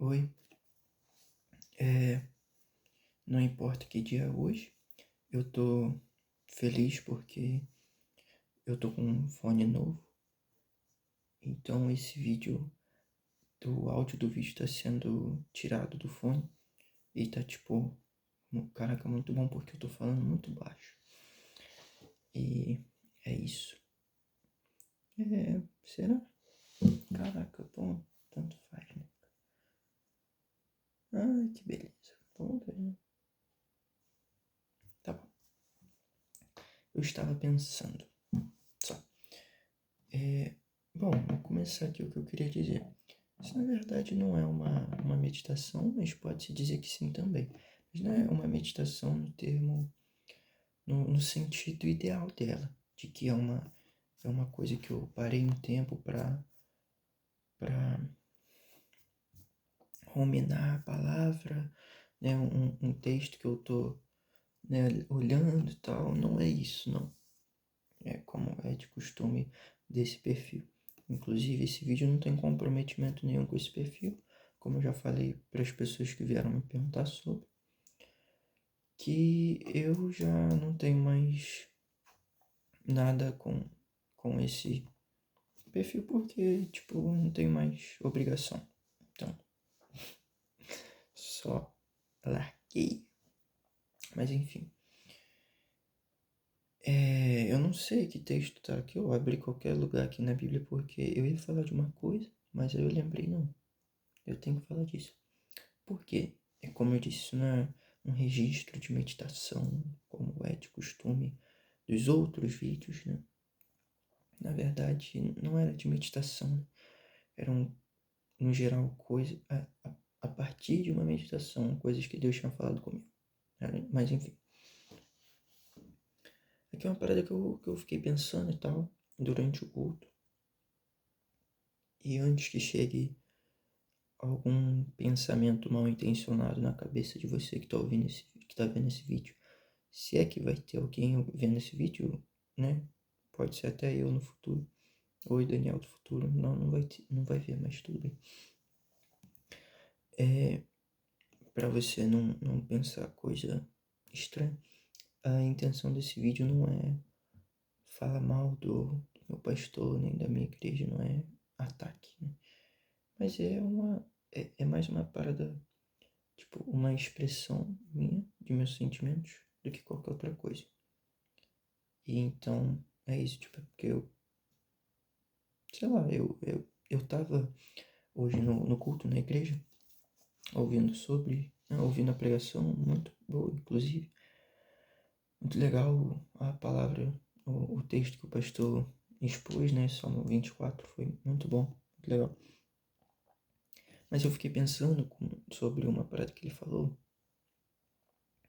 Oi, não importa que dia é hoje, eu tô feliz porque eu tô com um fone novo, então esse vídeo, o áudio do vídeo tá sendo tirado do fone e tá tipo, caraca, muito bom porque eu tô falando muito baixo. E é isso. Será? Caraca, bom, tanto faz, né? Ai, que beleza. Vamos ver. Tá bom. Eu estava pensando, só. Bom, vou começar aqui o que eu queria dizer. Isso na verdade não é uma meditação, mas pode-se dizer que sim também. Mas não é uma meditação no termo, no sentido ideal dela, de que é uma coisa que eu parei um tempo para ruminar a palavra, né, um texto que eu tô, né, olhando e tal. Não é isso, não. É como é de costume desse perfil. Inclusive, esse vídeo não tem comprometimento nenhum com esse perfil, como eu já falei para as pessoas que vieram me perguntar sobre, que eu já não tenho mais nada com esse perfil porque, tipo, não tenho mais obrigação. Então, só larguei. Mas enfim. Eu não sei que texto tá aqui, eu abri qualquer lugar aqui na Bíblia porque eu ia falar de uma coisa, mas aí eu lembrei, não, eu tenho que falar disso. Por quê? É como eu disse, isso não é um registro de meditação, como é de costume dos outros vídeos, né? Na verdade, não era de meditação, né? Eram, no geral, coisas a partir de uma meditação, coisas que Deus tinha falado comigo. Mas enfim, aqui é uma parada que eu fiquei pensando e tal, durante o culto. E antes que chegue algum pensamento mal intencionado na cabeça de você que tá ouvindo que tá vendo esse vídeo, se é que vai ter alguém vendo esse vídeo, né? Pode ser até eu no futuro. Oi, Daniel do futuro. Não, não vai ver, mas tudo bem. Para você não pensar coisa estranha, a intenção desse vídeo não é falar mal do meu pastor, nem da minha igreja, não é ataque, né? Mas é mais uma parada, tipo, uma expressão minha, de meus sentimentos, do que qualquer outra coisa. E então, é isso, tipo, é porque sei lá, eu tava hoje no culto na igreja, ouvindo ouvindo a pregação, muito boa, inclusive. Muito legal a palavra, o texto que o pastor expôs, né? Salmo 24, foi muito bom, muito legal. Mas eu fiquei pensando sobre uma parada que ele falou,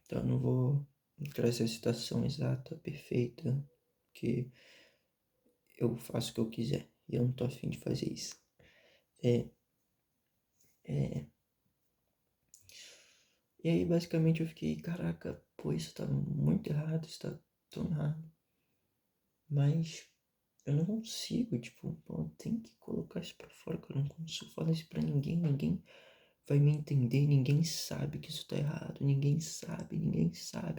então eu não vou trazer a citação exata, perfeita, que eu faço o que eu quiser, e eu não tô afim de fazer isso. É, é, E aí, basicamente, eu fiquei, caraca, pô, isso tá muito errado, isso tá tão errado. Mas eu não consigo, tipo, pô, eu tenho que colocar isso pra fora, que eu não consigo falar isso pra ninguém, ninguém vai me entender, ninguém sabe que isso tá errado, ninguém sabe,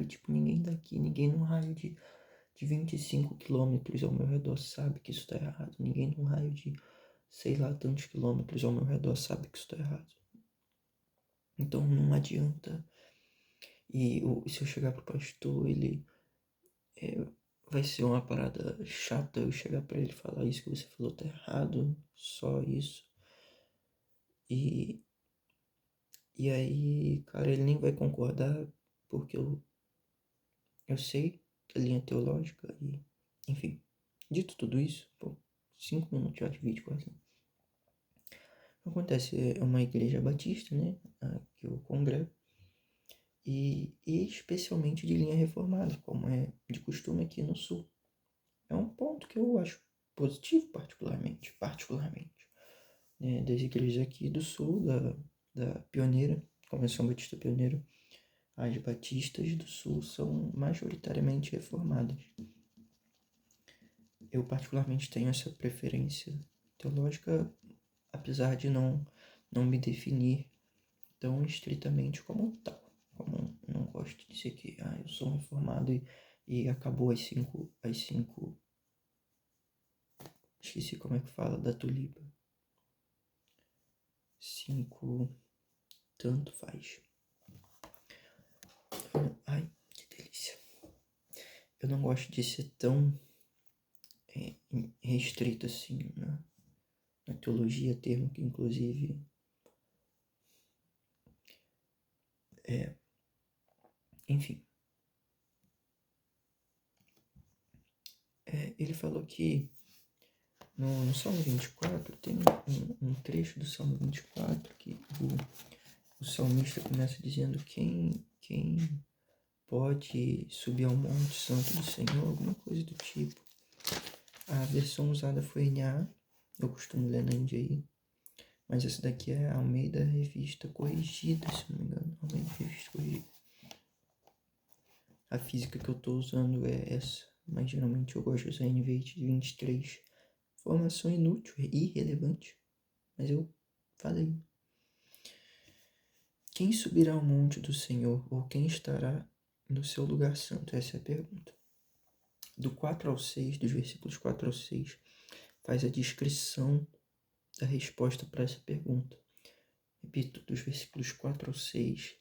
tipo, ninguém daqui, ninguém no raio de 25 quilômetros ao meu redor sabe que isso tá errado, ninguém no raio de, sei lá, tantos quilômetros ao meu redor sabe que isso tá errado. Então não adianta. E se eu chegar pro pastor, ele é, vai ser uma parada chata eu chegar pra ele e falar isso que você falou tá errado, só isso. E, e aí, cara, ele nem vai concordar porque eu sei a linha teológica e, enfim, dito tudo isso, pô, 5 minutos já de vídeo quase. Acontece, é uma igreja batista, né, que eu congrego, e especialmente de linha reformada, como é de costume aqui no sul. É um ponto que eu acho positivo, particularmente, né, das igrejas aqui do sul, da Pioneira, Convenção Batista Pioneira. As batistas do sul são majoritariamente reformadas. Eu particularmente tenho essa preferência teológica, apesar de não me definir tão estritamente como tal. Como eu não gosto de dizer que eu sou um reformado e acabou as cinco. Esqueci como é que fala da tulipa. 5, tanto faz. Ai, que delícia. Eu não gosto de ser tão restrito assim na teologia, termo que inclusive enfim. Ele falou que no Salmo 24 tem um trecho do Salmo 24 que o salmista começa dizendo quem pode subir ao monte santo do Senhor, alguma coisa do tipo. A versão usada foi NA, eu costumo ler na NDI, mas essa daqui é a Almeida Revista Corrigida, se não me engano. Almeida Revista Corrigida. A física que eu estou usando é essa, mas geralmente eu gosto de usar NVI de 23. Formação inútil, irrelevante, mas eu falei. Quem subirá ao monte do Senhor, ou quem estará no seu lugar santo? Essa é a pergunta. Do 4 ao 6, dos versículos 4 ao 6, faz a descrição da resposta para essa pergunta. Repito, dos versículos 4 ao 6,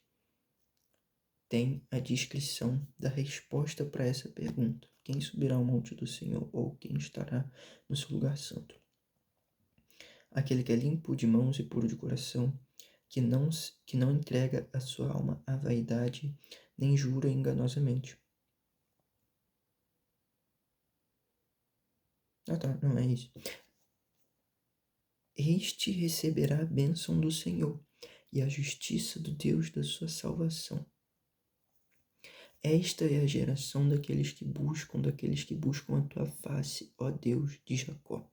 tem a descrição da resposta para essa pergunta. Quem subirá ao monte do Senhor, ou quem estará no seu lugar santo? Aquele que é limpo de mãos e puro de coração, que não entrega a sua alma à vaidade, nem jura enganosamente. Não é isso. Este receberá a bênção do Senhor e a justiça do Deus da sua salvação. Esta é a geração daqueles que buscam a tua face, ó Deus de Jacó.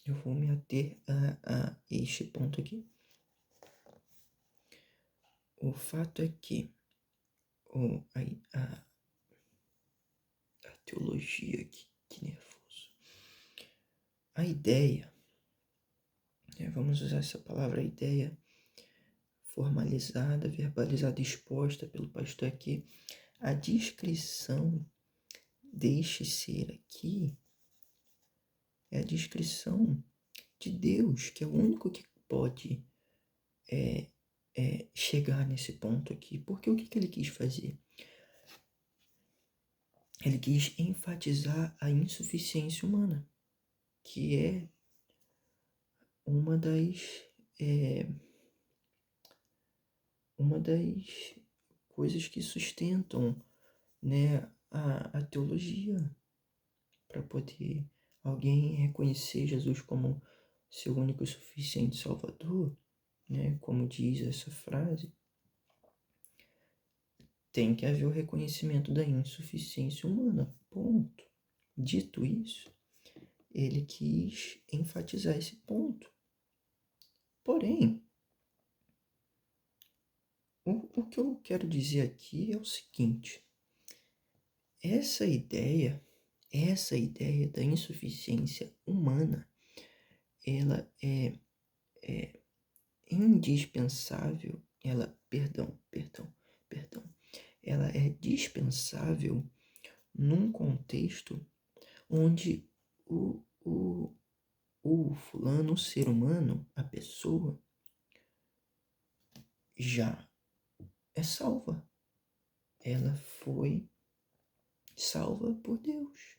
Eu vou me ater a este ponto aqui. O fato é que a teologia aqui, que nervoso. A ideia, vamos usar essa palavra, a ideia formalizada, verbalizada, exposta pelo pastor aqui, a descrição deste ser aqui é a descrição de Deus, que é o único que pode chegar nesse ponto aqui. Porque o que ele quis fazer? Ele quis enfatizar a insuficiência humana, que é uma das coisas que sustentam, né, a teologia, para poder alguém reconhecer Jesus como seu único e suficiente Salvador, né, como diz essa frase, tem que haver o reconhecimento da insuficiência humana, ponto. Dito isso, ele quis enfatizar esse ponto. Porém, o que eu quero dizer aqui é o seguinte: essa ideia da insuficiência humana, ela é indispensável, ela é dispensável num contexto onde o fulano, o ser humano, a pessoa, já é salva. Ela foi salva por Deus.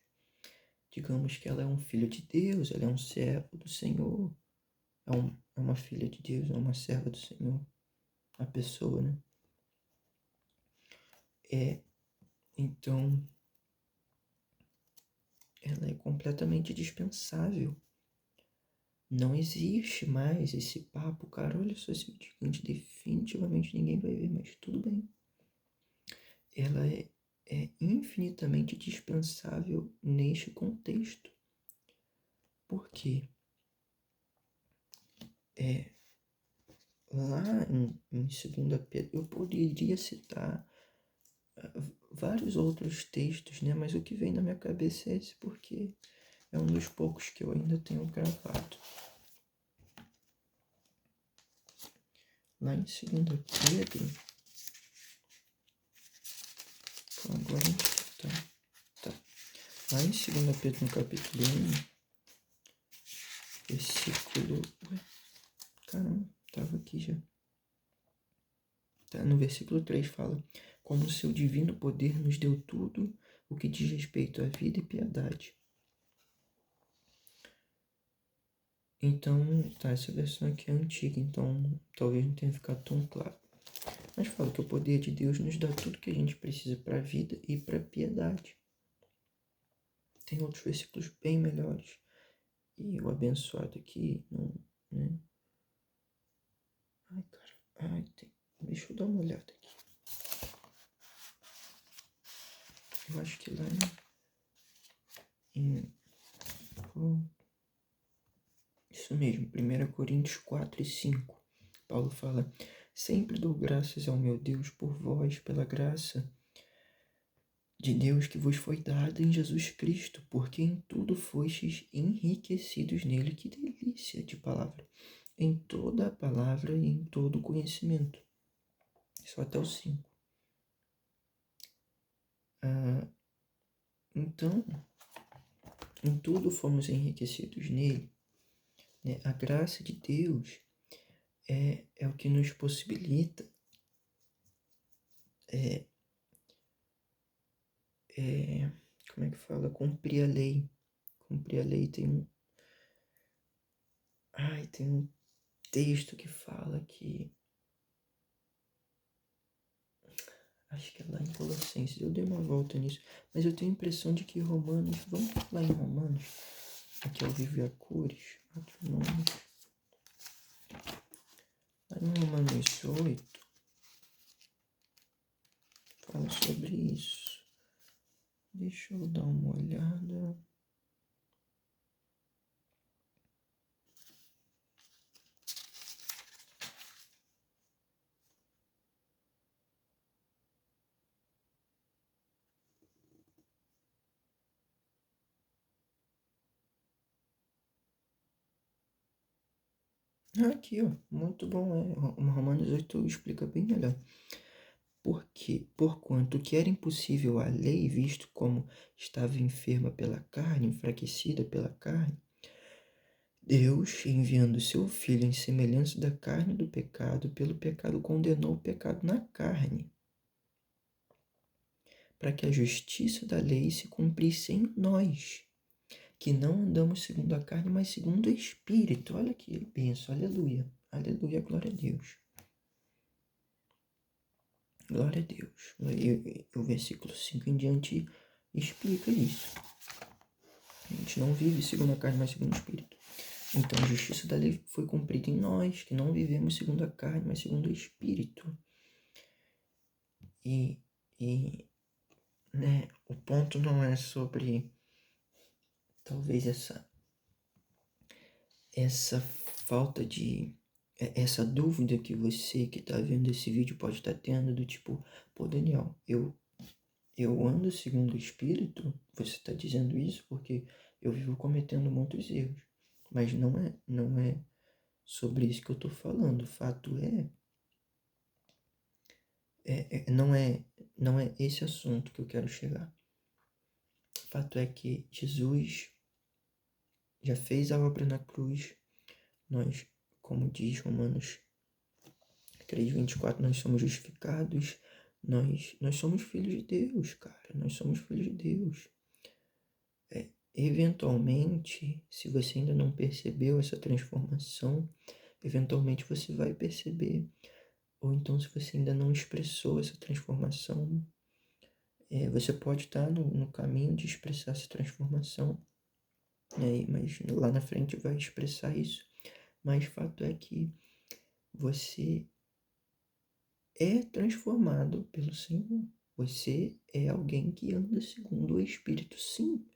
Digamos que ela é um filho de Deus, ela é um servo do Senhor, é uma filha de Deus, é uma serva do Senhor, a pessoa, né? Então, ela é completamente dispensável. Não existe mais esse papo, cara, olha só esse gigante, definitivamente ninguém vai ver, mas tudo bem. Ela é infinitamente dispensável neste contexto. Por quê? Lá em 2 Pedro, eu poderia citar vários outros textos, né? Mas o que vem na minha cabeça é esse, porque é um dos poucos que eu ainda tenho gravado. Lá em 2 Pedro. Agora onde que tá? Lá em 2 Pedro, no capítulo 1, versículo. Ué, caramba, tava aqui já. Tá, no versículo 3 fala: como o seu divino poder nos deu tudo o que diz respeito à vida e piedade. Então, tá, essa versão aqui é antiga, então talvez não tenha ficado tão claro. Mas fala que o poder de Deus nos dá tudo que a gente precisa para a vida e para a piedade. Tem outros versículos bem melhores. E o abençoado aqui, não, né? Ai, cara, ai, deixa eu dar uma olhada aqui. Eu acho que lá isso mesmo, 1 Coríntios 4 e 5. Paulo fala: sempre dou graças ao meu Deus por vós, pela graça de Deus que vos foi dada em Jesus Cristo, porque em tudo fostes enriquecidos nele. Que delícia de palavra! Em toda a palavra e em todo o conhecimento. Só até o 5. Então, em tudo fomos enriquecidos nele. Né? A graça de Deus é o que nos possibilita como é que fala? Cumprir a lei. Cumprir a lei tem um texto que fala que acho que é lá em Colossenses, eu dei uma volta nisso, mas eu tenho a impressão de que Romanos, vamos lá em Romanos, aqui ao vivo e a cores, lá em Romanos 8, fala sobre isso. Deixa eu dar uma olhada. Aqui, ó, muito bom, Romanos 8 explica bem melhor. Porque, porquanto que era impossível a lei, visto como estava enferma pela carne, enfraquecida pela carne, Deus, enviando seu Filho em semelhança da carne do pecado, pelo pecado condenou o pecado na carne, para que a justiça da lei se cumprisse em nós, que não andamos segundo a carne, mas segundo o Espírito. Olha que benção, aleluia, aleluia, glória a Deus. Glória a Deus. E o versículo 5 em diante explica isso. A gente não vive segundo a carne, mas segundo o Espírito. Então a justiça da lei foi cumprida em nós, que não vivemos segundo a carne, mas segundo o Espírito. E né, o ponto não é sobre talvez essa falta de essa dúvida que você que está vendo esse vídeo pode estar tendo do tipo, pô, Daniel, eu ando segundo o Espírito, você está dizendo isso porque eu vivo cometendo muitos erros. Mas não é sobre isso que eu estou falando. O fato não é esse assunto que eu quero chegar. O fato é que Jesus já fez a obra na cruz. Nós, como diz Romanos 3:24, nós somos justificados. Nós somos filhos de Deus, cara. Nós somos filhos de Deus. Eventualmente, se você ainda não percebeu essa transformação, eventualmente você vai perceber. Ou então, se você ainda não expressou essa transformação, você pode estar no caminho de expressar essa transformação, né? Mas lá na frente vai expressar isso. Mas o fato é que você é transformado pelo Senhor. Você é alguém que anda segundo o Espírito, sim.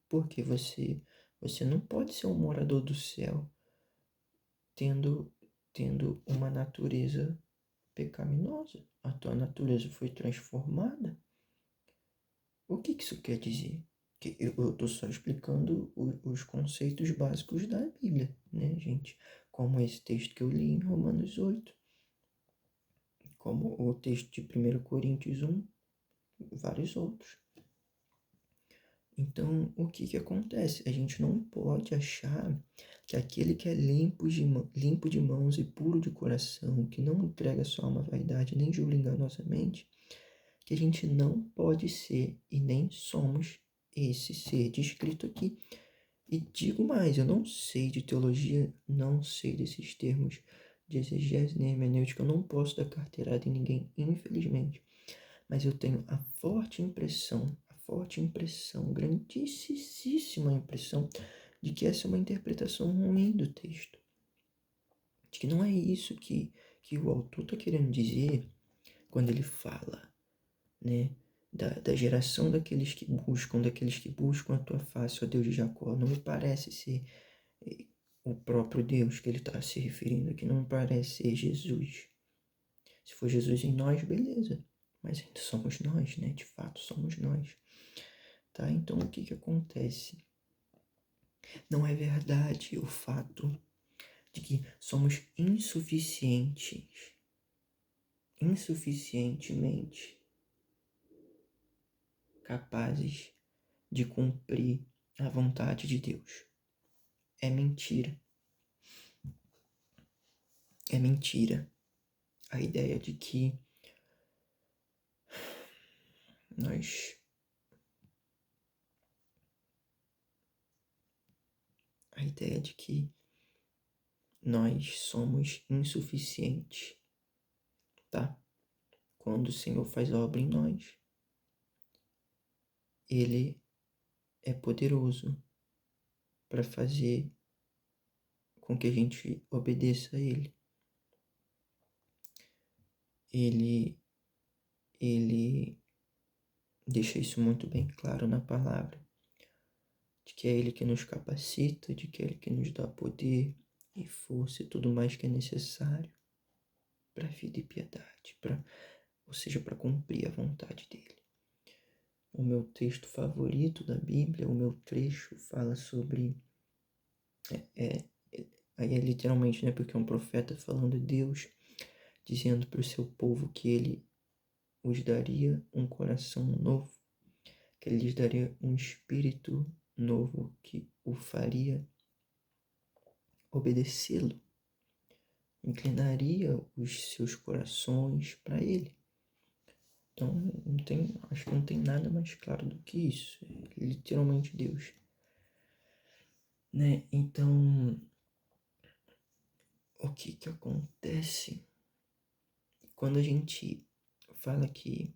Porque você não pode ser um morador do céu tendo uma natureza pecaminosa, a tua natureza foi transformada. O que isso quer dizer? Que eu estou só explicando os conceitos básicos da Bíblia, né, gente? Como esse texto que eu li em Romanos 8, como o texto de 1 Coríntios 1, vários outros. Então, o que acontece? A gente não pode achar que aquele que é limpo de mãos e puro de coração, que não entrega sua alma à vaidade, nem julga enganosamente, que a gente não pode ser e nem somos esse ser descrito aqui. E digo mais, eu não sei de teologia, não sei desses termos de exegese nem hermenêutica, eu não posso dar carteirada em ninguém, infelizmente. Mas eu tenho a forte impressão, grandíssima impressão, de que essa é uma interpretação ruim do texto. De que não é isso que o autor está querendo dizer quando ele fala, né? Da geração daqueles que buscam a tua face, ó Deus de Jacó. Não me parece ser o próprio Deus que ele está se referindo aqui, não me parece ser Jesus. Se for Jesus em nós, beleza. Mas ainda somos nós, né? De fato, somos nós. Tá? Então, o que acontece? Não é verdade o fato de que somos insuficientemente capazes de cumprir a vontade de Deus. É mentira. É mentira a ideia de que nós somos insuficientes, tá? Quando o Senhor faz obra em nós, Ele é poderoso para fazer com que a gente obedeça a Ele. Ele deixa isso muito bem claro na palavra, de que é Ele que nos capacita, de que é Ele que nos dá poder e força e tudo mais que é necessário para a vida e piedade, ou seja, para cumprir a vontade dEle. O meu texto favorito da Bíblia, o meu trecho fala sobre... aí é literalmente, né, porque é um profeta falando de Deus, dizendo para o seu povo que Ele os daria um coração novo, que Ele lhes daria um espírito novo que o faria obedecê-lo, inclinaria os seus corações para Ele. Então, acho que não tem nada mais claro do que isso. É literalmente Deus. Né? Então, o que acontece quando a gente fala que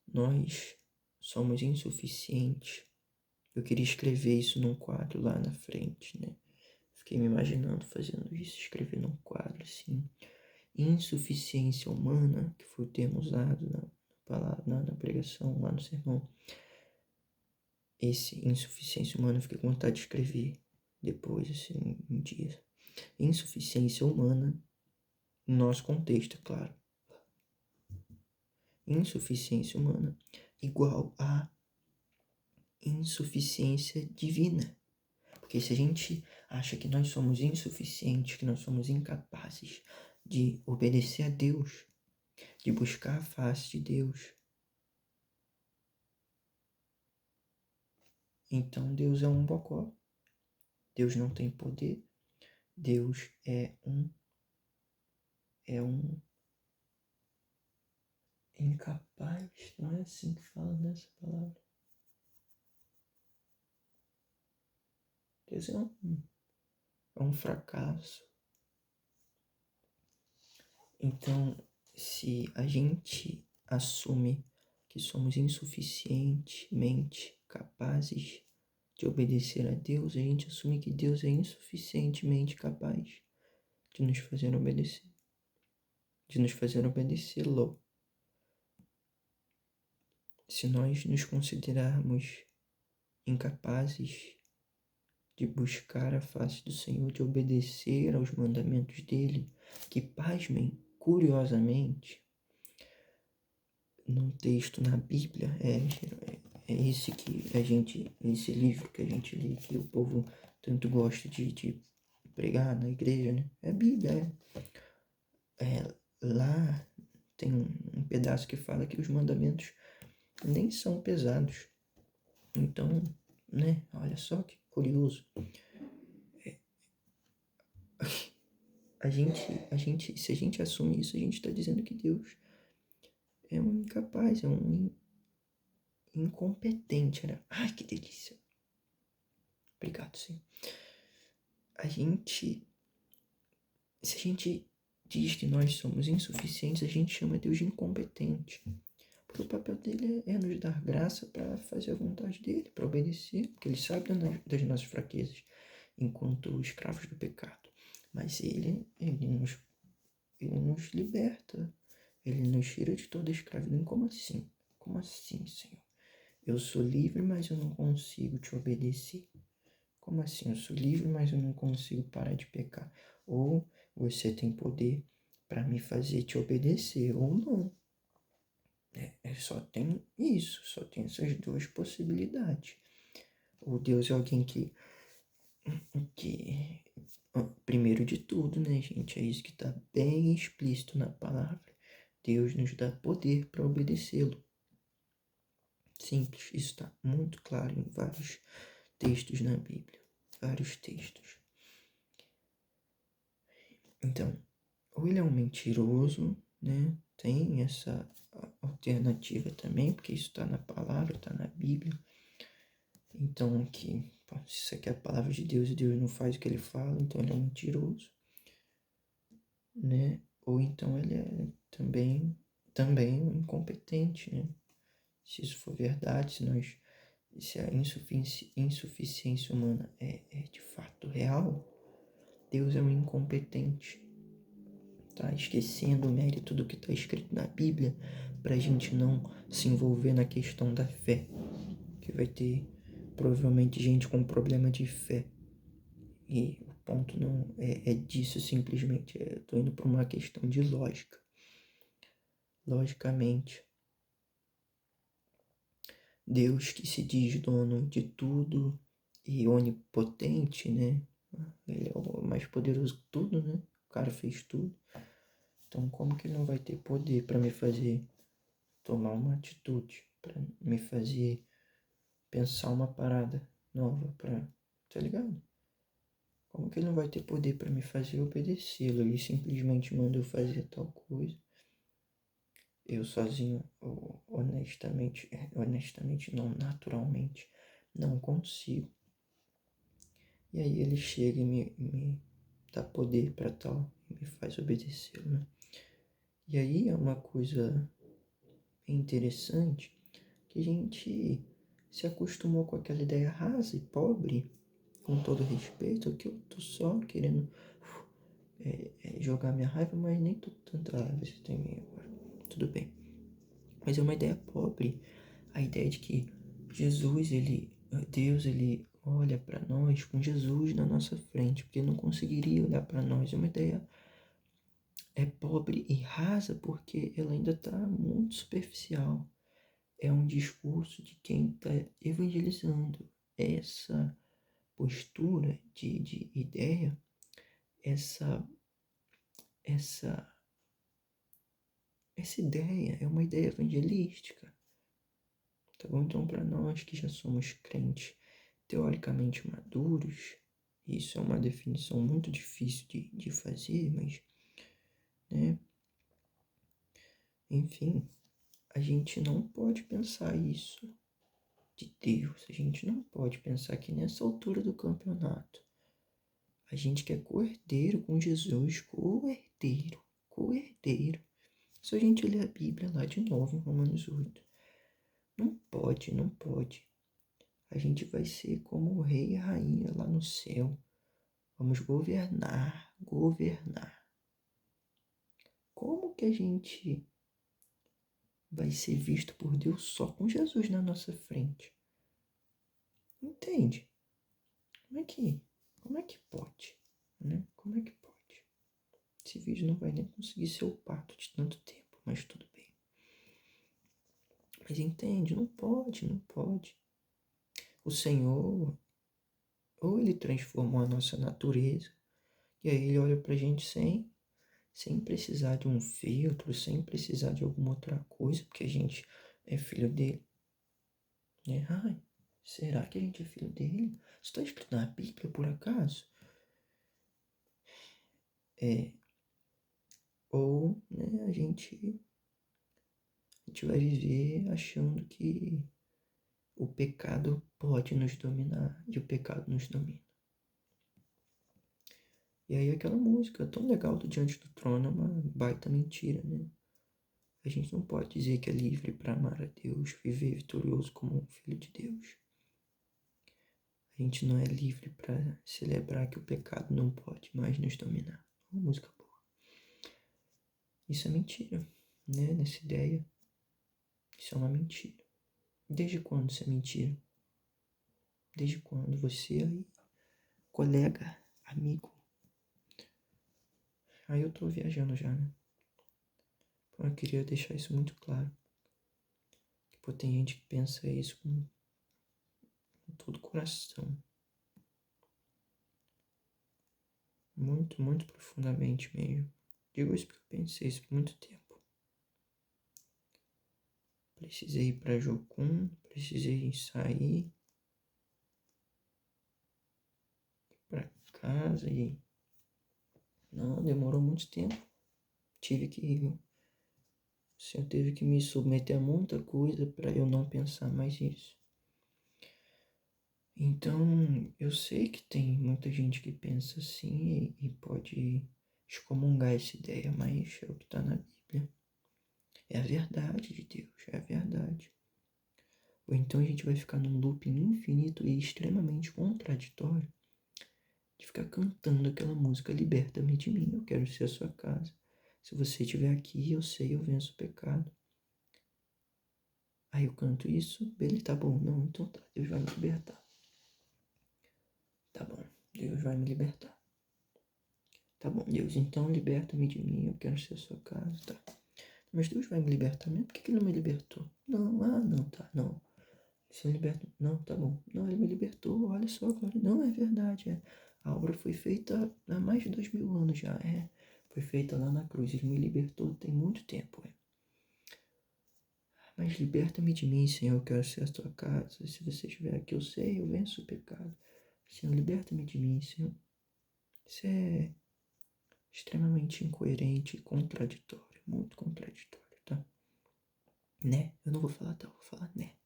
nós somos insuficientes? Eu queria escrever isso num quadro lá na frente, né? Fiquei me imaginando fazendo isso, escrever num quadro assim. Insuficiência humana, que foi o termo usado na palavra, na pregação, lá no sermão. Esse insuficiência humana, eu fiquei com vontade de escrever depois, assim, um dia. Insuficiência humana, no nosso contexto, é claro. Insuficiência humana igual a insuficiência divina. Porque se a gente acha que nós somos insuficientes, que nós somos incapazes de obedecer a Deus, de buscar a face de Deus, então Deus é um bocó. Deus não tem poder. Deus é um incapaz. Não é assim que fala nessa palavra. Deus é um fracasso. Então, se a gente assume que somos insuficientemente capazes de obedecer a Deus, a gente assume que Deus é insuficientemente capaz de nos fazer obedecer, de nos fazer obedecê-lo. Se nós nos considerarmos incapazes de buscar a face do Senhor, de obedecer aos mandamentos dele, que, pasmem, curiosamente, num texto na Bíblia, esse livro que a gente lê, que o povo tanto gosta de pregar na igreja, né? É a Bíblia, lá tem um pedaço que fala que os mandamentos nem são pesados. Então, né? Olha só que curioso. Se a gente assume isso, a gente está dizendo que Deus é um incapaz, é um incompetente, né? Ai, que delícia. Obrigado, sim. Se a gente diz que nós somos insuficientes, a gente chama Deus de incompetente. Porque o papel dele é nos dar graça para fazer a vontade dele, para obedecer, porque ele sabe das nossas fraquezas, enquanto escravos do pecado. Mas ele nos liberta, ele nos tira de toda a escravidão. Como assim? Como assim, Senhor? Eu sou livre, mas eu não consigo te obedecer. Como assim? Eu sou livre, mas eu não consigo parar de pecar. Ou você tem poder para me fazer te obedecer, ou não. Só tem isso, só tem essas duas possibilidades. Ou Deus é alguém que primeiro de tudo, né, gente? É isso que está bem explícito na palavra. Deus nos dá poder para obedecê-lo. Simples, isso está muito claro em vários textos na Bíblia. Vários textos. Então, ou ele é um mentiroso, né? Tem essa alternativa também, porque isso está na palavra, está na Bíblia. Então, se isso aqui é a palavra de Deus e Deus não faz o que ele fala, então ele é um mentiroso, né? Ou então ele é também um incompetente, né? Se isso for verdade, se a insuficiência humana é de fato real, Deus é um incompetente. Tá esquecendo o mérito do que está escrito na Bíblia para a gente não se envolver na questão da fé, que vai ter provavelmente gente com problema de fé. E o ponto não é disso simplesmente. Eu tô indo para uma questão de lógica. Logicamente, Deus que se diz dono de tudo e onipotente, né? Ele é o mais poderoso que tudo, né? O cara fez tudo. Então, como que ele não vai ter poder para me fazer tomar uma atitude, para me fazer pensar uma parada nova, tá ligado? Como que ele não vai ter poder para me fazer obedecê-lo? Ele simplesmente manda eu fazer tal coisa. Eu sozinho, honestamente não, naturalmente, não consigo. E aí ele chega e me dá poder para tal e me faz obedecê-lo, né? E aí é uma coisa interessante que a gente se acostumou com aquela ideia rasa e pobre, com todo respeito, que eu tô só querendo jogar minha raiva, mas nem tô tanta raiva você tem meio agora. Tudo bem. Mas é uma ideia pobre, a ideia de que Deus, ele olha para nós com Jesus na nossa frente, porque ele não conseguiria olhar para nós. É uma ideia pobre e rasa porque ela ainda está muito superficial. É um discurso de quem está evangelizando. Essa postura de ideia, essa, essa, essa ideia é uma ideia evangelística. Tá bom? Então, para nós que já somos crentes teoricamente maduros, isso é uma definição muito difícil de fazer, mas, né? Enfim, a gente não pode pensar isso de Deus. A gente não pode pensar que nessa altura do campeonato a gente quer co-herdeiro com Jesus, co-herdeiro. Se a gente ler a Bíblia lá de novo em Romanos 8, não pode. A gente vai ser como o rei e a rainha lá no céu. Vamos governar. Como que a gente vai ser visto por Deus só com Jesus na nossa frente? Entende? Como é que pode? Né? Como é que pode? Esse vídeo não vai nem conseguir ser o parto de tanto tempo, mas tudo bem. Mas entende, não pode, não pode. O Senhor, ou Ele transformou a nossa natureza, e aí Ele olha pra gente sem precisar de um filtro, sem precisar de alguma outra coisa, porque a gente é filho dele. Né? Ai, será que a gente é filho dele? Isso está escrito na Bíblia, por acaso? É, ou né, a gente vai viver achando que o pecado pode nos dominar e o pecado nos domina. E aí aquela música tão legal do Diante do Trono é uma baita mentira, né? A gente não pode dizer que é livre para amar a Deus, viver vitorioso como um filho de Deus. A gente não é livre para celebrar que o pecado não pode mais nos dominar. Uma música boa. Isso é mentira, né? Nessa ideia, isso é uma mentira. Desde quando isso é mentira? Desde quando você aí, colega, amigo? Aí eu tô viajando já, né? Eu queria deixar isso muito claro. Pô, tem gente que pensa isso com todo o coração. Muito, muito profundamente mesmo. Digo isso porque eu pensei isso por muito tempo. Precisei ir pra Jocum, precisei sair, ir pra casa e... Não, demorou muito tempo. O Senhor teve que me submeter a muita coisa para eu não pensar mais nisso. Então, eu sei que tem muita gente que pensa assim e pode excomungar essa ideia, mas é o que está na Bíblia. É a verdade de Deus, é a verdade. Ou então a gente vai ficar num looping infinito e extremamente contraditório de ficar cantando aquela música Liberta-me de mim, eu quero ser a sua casa. Se você estiver aqui, eu sei, eu venço o pecado. Aí eu canto isso, beleza, tá bom, não, então tá, Deus vai me libertar. Tá bom, Deus vai me libertar. Tá bom, Deus, então liberta-me de mim, eu quero ser a sua casa, tá. Mas Deus vai me libertar mesmo? Por que ele não me libertou? Não, não, tá, não. Se ele liberta, não, tá bom. Não, ele me libertou, olha só, glória. Não, é verdade, é. A obra foi feita há mais de 2000 anos já, é. Foi feita lá na cruz, ele me libertou tem muito tempo, é. Mas liberta-me de mim, Senhor, eu quero ser a tua casa. Se você estiver aqui, eu sei, eu venço o pecado. Senhor, liberta-me de mim, Senhor. Isso é extremamente incoerente e contraditório, muito contraditório, tá? Né? Eu não vou falar tá, eu vou falar né.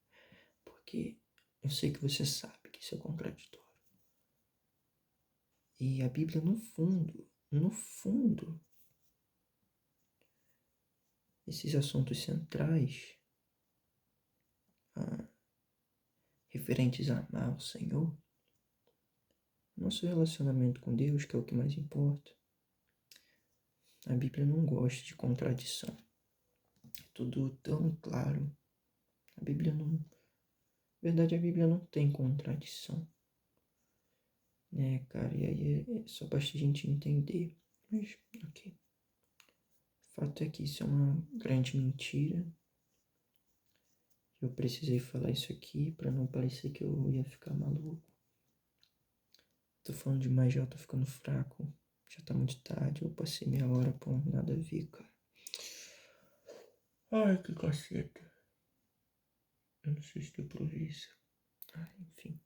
Porque eu sei que você sabe que isso é contraditório. E a Bíblia, no fundo, esses assuntos centrais, ah, referentes a amar o Senhor, nosso relacionamento com Deus, que é o que mais importa, a Bíblia não gosta de contradição. É tudo tão claro. A Bíblia não. Na verdade, a Bíblia não tem contradição. Né, cara? E aí só basta a gente entender. Mas, ok. O fato é que isso é uma grande mentira. Eu precisei falar isso aqui pra não parecer que eu ia ficar maluco. Tô falando demais já, eu tô ficando fraco. Já tá muito tarde, eu passei meia hora, pô, nada a ver, cara. Ai, que caceta. Eu não sei se deu pra ouvir isso. Ai, enfim.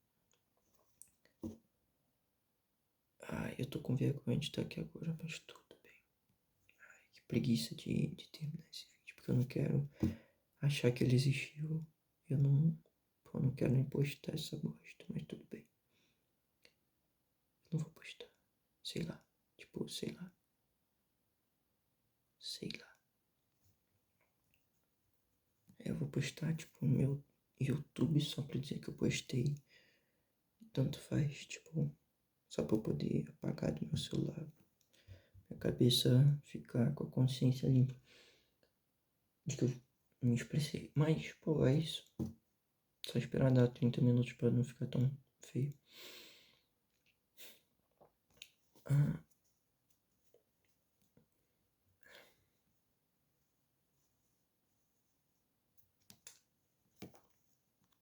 Ai, eu tô com vergonha de estar aqui agora, mas tudo bem. Ai, que preguiça de terminar esse vídeo, porque eu não quero achar que ele existiu. Eu não, pô, não quero nem postar essa bosta, mas tudo bem. Eu não vou postar. Sei lá. Tipo, sei lá. Sei lá. Eu vou postar, tipo, no meu YouTube só pra dizer que eu postei. Tanto faz, tipo, só pra eu poder apagar do meu celular. Minha cabeça ficar com a consciência limpa de que eu me expressei. Mas, pô, é isso. Só esperar dar 30 minutos pra não ficar tão feio.